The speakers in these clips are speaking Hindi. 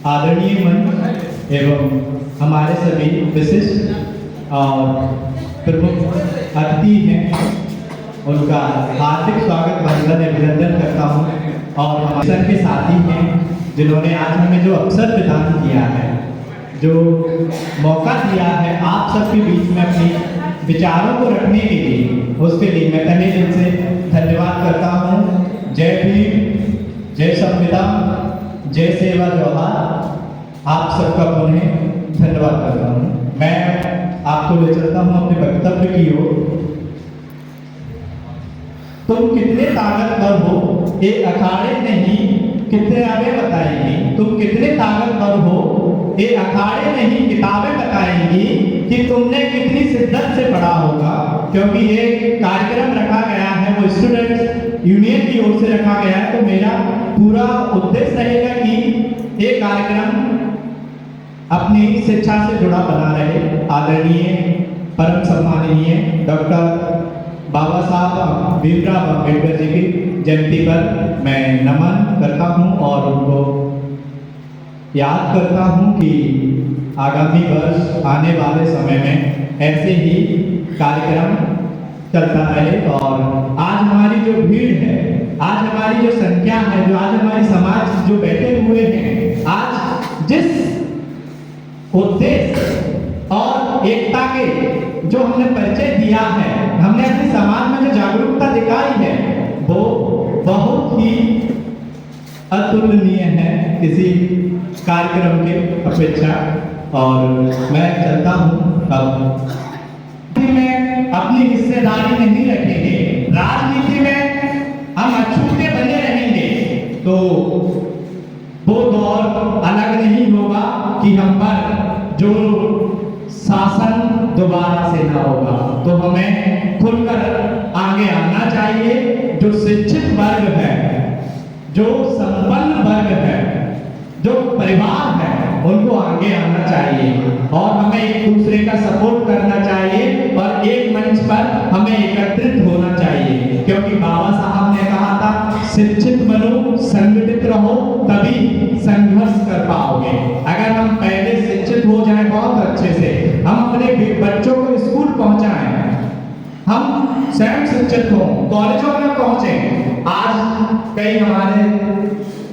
आदरणीय मंच एवं हमारे सभी विशिष्ट और प्रमुख अतिथि हैं, उनका हार्दिक स्वागत वंदन अभिनंदन करता हूँ। और हमारे के साथी हैं जिन्होंने आज हमें जो अवसर प्रदान किया है, जो मौका दिया है आप सबके बीच में अपने विचारों को रखने के लिए, उसके लिए मैं तहे दिल से धन्यवाद करता हूँ। जय भीम, जय संविधान, जय सेवा जौहार। आप सबका पुनः धन्यवाद करता हूँ। मैं आपको ले चलता हूँ अपने वक्तव्य की ओर। तुम कितने ताकतवर हो ये अखाड़े नहीं किताबें बताएंगी। तुम कितने ताकतवर हो ये अखाड़े नहीं किताबें बताएंगी कि तुमने कितनी शिद्दत से पढ़ा होगा। क्योंकि ये कार्यक्रम रखा गया है वो स्टूडेंट्स यूनियन की ओर से रखा गया है, तो मेरा पूरा उद्देश्य रहेगा कि ये कार्यक्रम अपनी शिक्षा से जुड़ा बना रहे। आदरणीय परम सम्माननीय डॉक्टर बाबा साहब भीमराव अम्बेडकर जी की जयंती पर मैं नमन करता हूं और उनको याद करता हूं कि आगामी वर्ष आने वाले समय में ऐसे ही कार्यक्रम चलता रहे। और आज हमारी जो भीड़ है, आज हमारी जो संख्या है, जो आज हमारी समाज जो बैठे हुए हैं, आज जिस उद्देश्य और एकता के जो हमने परिचय दिया है, हमने अपने समाज में जो जागरूकता दिखाई है, वो बहुत ही अतुलनीय है किसी कार्यक्रम के अपेक्षा। और मैं चलता हूँ अब में अपनी हिस्सेदारी नहीं रखेंगे, राजनीति में हम अछूते बने रहेंगे, तो वो दौर अलग नहीं होगा कि हम पर जो शासन दोबारा से ना होगा। तो हमें खुलकर आगे आना चाहिए। जो शिक्षित वर्ग है, जो संपन्न वर्ग है, जो परिवार है, उनको आगे आना चाहिए और हमें एक दूसरे का सपोर्ट करना चाहिए और एक मंच पर हमें एकत्रित होना चाहिए। क्योंकि बाबा साहब ने कहा था, शिक्षित बनो, संगठित रहो, तभी संघर्ष कर पाओगे। अगर हम पहले शिक्षित हो जाएं बहुत अच्छे से, हम अपने बच्चों को स्कूल पहुंचाएं, हम स्वयं शिक्षित हों, कॉलेजों में पहुंचे। आज कई हमारे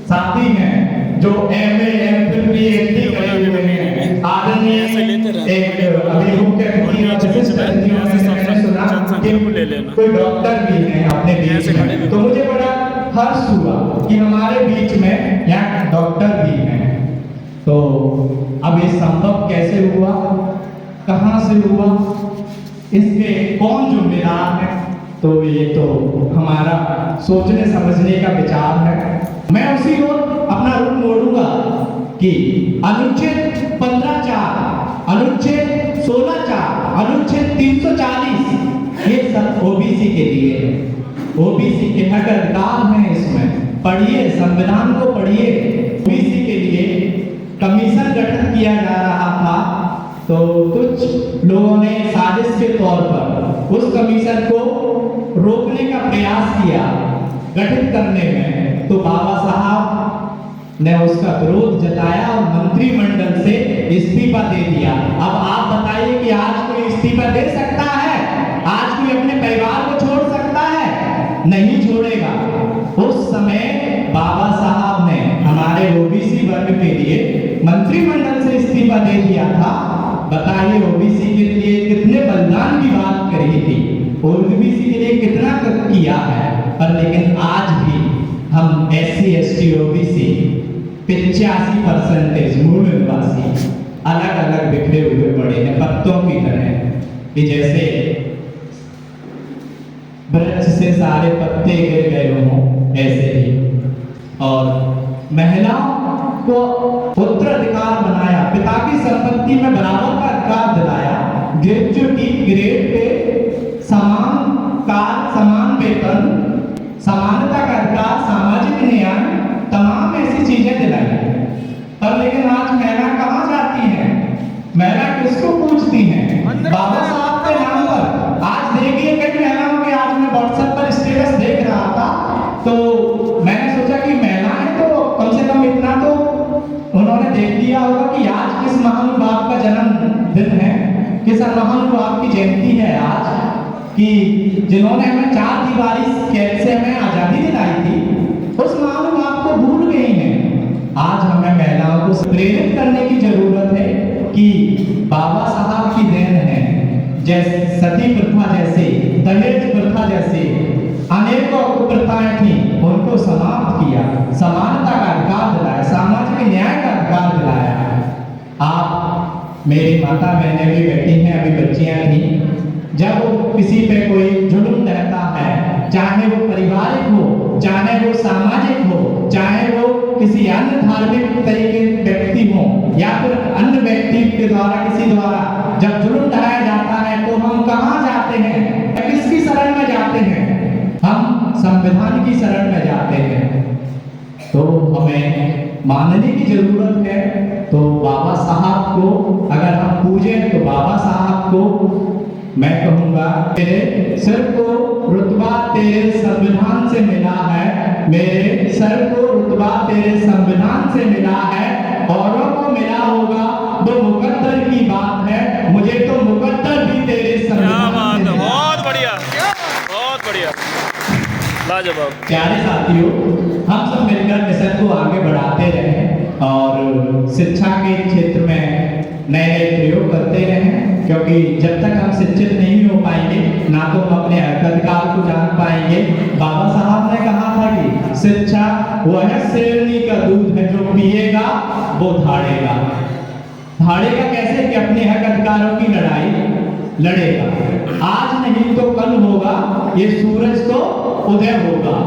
साथी हैं जो एमए, एमफिल, पीएचडी करे हुए हैं। आदरणीय एक अभी मुख्य अतिथि मैंने सुना कि कोई डॉक्टर भी हैं अपने बीच में, तो मुझे बड़ा हर्ष हुआ कि हमारे बीच में यहाँ डॉक्टर भी हैं। तो अब ये संभव कैसे हुआ, कहाँ से हुआ, इसके कौन जिम्मेदार है? तो ये तो हमारा सोचने समझने का विचार है। मैं उसी ओर अपना रुख मोड़ूंगा कि अनुच्छेद 15(4), अनुच्छेद 16(4), अनुच्छेद 340 ये सब ओबीसी के लिए है। ओबीसी के हक अधिकार हैं इसमें। पढ़िए, संविधान को पढ़िए। ओबीसी के लिए कमीशन गठन किया जा रहा था, तो कुछ लोगों ने साजिश के तौर पर उस कमीशन को रोकने का प्रयास किया गठित करने में, तो बाबा साहब ने उसका विरोध जताया और मंत्रिमंडल से इस्तीफा दे दिया। अब आप बताइए कि आज कोई इस्तीफा दे सकता है? आज कोई अपने परिवार को छोड़ सकता है? नहीं छोड़ेगा। उस समय बाबा साहब ने हमारे ओबीसी वर्ग के लिए मंत्रिमंडल से इस्तीफा दे दिया था। बताइए ओबीसी के लिए कितने बलिदान की बात करी थी, ओबीसी के लिए कितना किया है। पर लेकिन आज भी हम एससी, एसटी, ओबीसी 85% मूल निवासी अलग अलग बिखरे हुए पड़े हैं, पत्तों की तरह कि जैसे वृक्ष से सारे पत्ते गिर गए हों, ऐसे ही। और महिलाओं को उत्तराधिकार बनाया, पिता की संपत्ति में बराबर का अधिकार दिलाया, ग्रेजुएटी ग्रेड पे समान कार्य, समान वेतन, समानता का अधिकार, सामाजिक न्याय, तमाम ऐसी चीजें दिलाई। पर लेकिन आज महिला कहाँ जाती है? महिला किसको पूछती है? बाबा साहब के नाम पर। आज देखिए कई महिलाओं के, आज मैं व्हाट्सएप पर स्टेटस देख रहा था, तो मैंने सोचा कि महिलाएं तो कम से कम इतना तो उन्होंने देखा कि जिन्होंने हमें चार दीवारी कैद से हमें आजादी दिलाई थी, उस महानुभाव को भूल गई हैं। आज हमें महिलाओं को प्रेरित करने की जरूरत है कि बाबा साहब की देन है, जैसे सती प्रथा जैसे, दहेज प्रथा जैसे अनेकों कुप्रथाएं थी, उनको समाप्त किया, समानता का अधिकार दिलाया, सामाजिक न्याय का अधिकार दिलाया। आप मेरी माता बहनें भी बैठी हैं, अभी बच्चियां थी, जब किसी पे कोई जुल्म रहता है, चाहे वो पारिवारिक हो, चाहे वो सामाजिक हो, चाहे वो किसी अन्य धार्मिक तरीके व्यक्ति हो या फिर अन्य व्यक्ति के द्वारा किसी द्वारा जब जुल्म ढाया जाता है, तो हम कहाँ जाते हैं, किसकी शरण में जाते हैं? हम संविधान की शरण में जाते हैं। तो हमें मानने की जरूरत है। तो बाबा साहब को अगर हम पूजे तो बाबा साहब को मैं कहूँगा, मेरे सर को रुतबा तेरे संविधान से मिला है, मेरे सर को रुतबा तेरे संविधान से मिला है, औरों को मिला होगा तो मुकद्दर की बात है, मुझे तो मुकद्दर भी तेरे संविधान से मिला। बहुत बढ़िया, बहुत बढ़िया, लाजवाब। प्यारे साथियों, हम सब मिलकर मिशन को आगे बढ़ाते रहें और शिक्षा के क्षेत्र में नए नए प्रयोग करते रहें, क्योंकि जब तक हम शिक्षित नहीं हो पाएंगे ना तो हम अपने अधिकार को जान पाएंगे। बाबा साहब ने कहा था कि शिक्षा वह शेरनी का दूध है, जो पिएगा वो धाड़ेगा। धाड़ेगा कैसे? कि अपने हक अधिकारों की लड़ाई लड़ेगा। आज नहीं तो कल होगा, ये सूरज तो उदय होगा,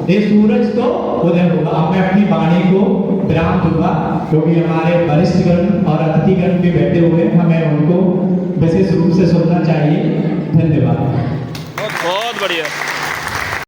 ये सूरज तो उदय होगा। अब मैं अपनी वाणी को विराम दूंगा, क्योंकि हमारे वरिष्ठगण और अतिथिगण भी बैठे हुए, हमें उनको विशेष रूप से सुनना चाहिए। धन्यवाद। बहुत बढ़िया।